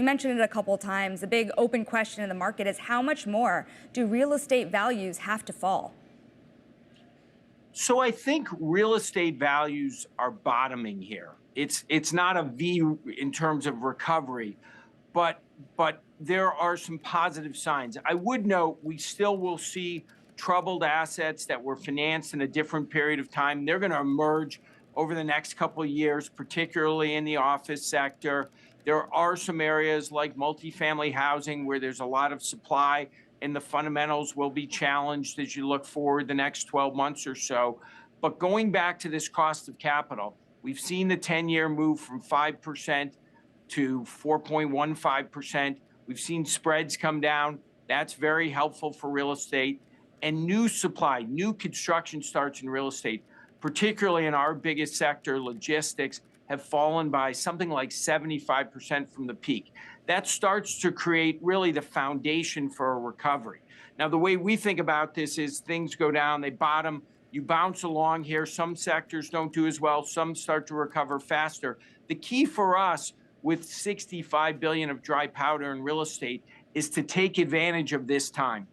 You mentioned it a couple times. The big open question in the market is how much more do real estate values have to fall? So I think real estate values are bottoming here. It's not a V in terms of recovery, but there are some positive signs. I would note we still will see troubled assets that were financed in a different period of time. They're going to emerge over the next couple of years, particularly in the office sector. There are some areas like multifamily housing where there's a lot of supply and the fundamentals will be challenged as you look forward the next 12 months or so. But going back to this cost of capital, we've seen the 10-year move from 5% to 4.15%. We've seen spreads come down. That's very helpful for real estate. And new supply, new construction starts in real estate, particularly in our biggest sector, logistics, have fallen by something like 75% from the peak. That starts to create really the foundation for a recovery. Now, the way we think about this is things go down, they bottom, you bounce along here. Some sectors don't do as well. Some start to recover faster. The key for us with $65 billion of dry powder in real estate is to take advantage of this time.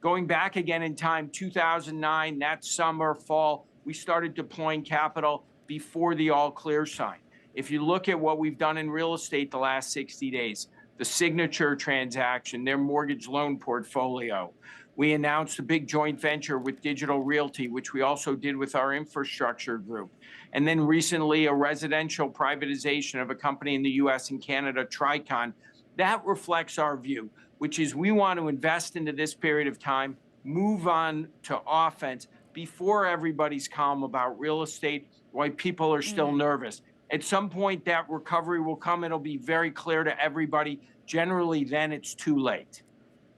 Going back again in time, 2009, that summer, fall, we started deploying capital before the all clear sign. If you look at what we've done in real estate the last 60 days, the Signature transaction, their mortgage loan portfolio, we announced a big joint venture with Digital Realty, which we also did with our infrastructure group. And then recently, a residential privatization of a company in the US and Canada, Tricon. That reflects our view, which is we want to invest into this period of time, move on to offense before everybody's calm about real estate, why people are still nervous. At some point, that recovery will come. It'll be very clear to everybody. Generally, then it's too late.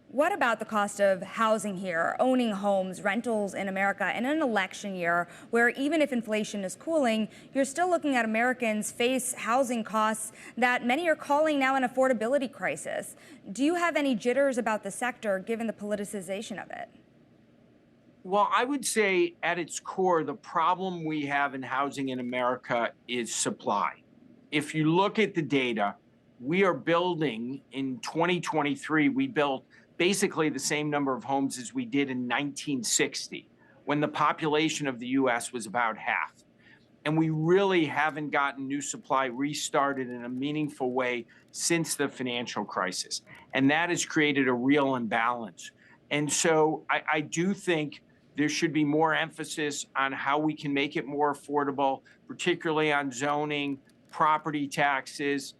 What about the cost of housing here, owning homes, rentals in America in an election year where even if inflation is cooling, you're still looking at Americans face housing costs that many are calling now an affordability crisis? Do you have any jitters about the sector given the politicization of it? Well, I would say at its core, the problem we have in housing in America is supply. If you look at the data, we are building in 2023, we built basically the same number of homes as we did in 1960, when the population of the US was about half. And we really haven't gotten new supply restarted in a meaningful way since the financial crisis. And that has created a real imbalance. And so I do think there should be more emphasis on how we can make it more affordable, particularly on zoning, property taxes,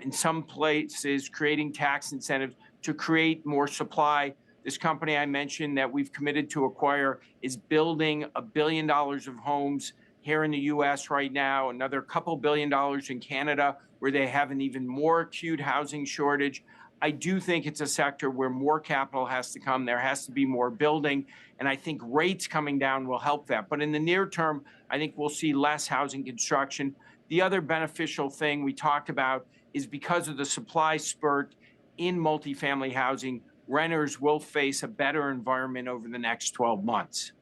in some places, creating tax incentives to create more supply. This company I mentioned that we've committed to acquire is building $1 billion of homes here in the US right now, another couple $1 billion in Canada, where they have an even more acute housing shortage. I do think it's a sector where more capital has to come. There has to be more building. And I think rates coming down will help that. But in the near term, I think we'll see less housing construction. The other beneficial thing we talked about is because of the supply spurt in multifamily housing, renters will face a better environment over the next 12 months.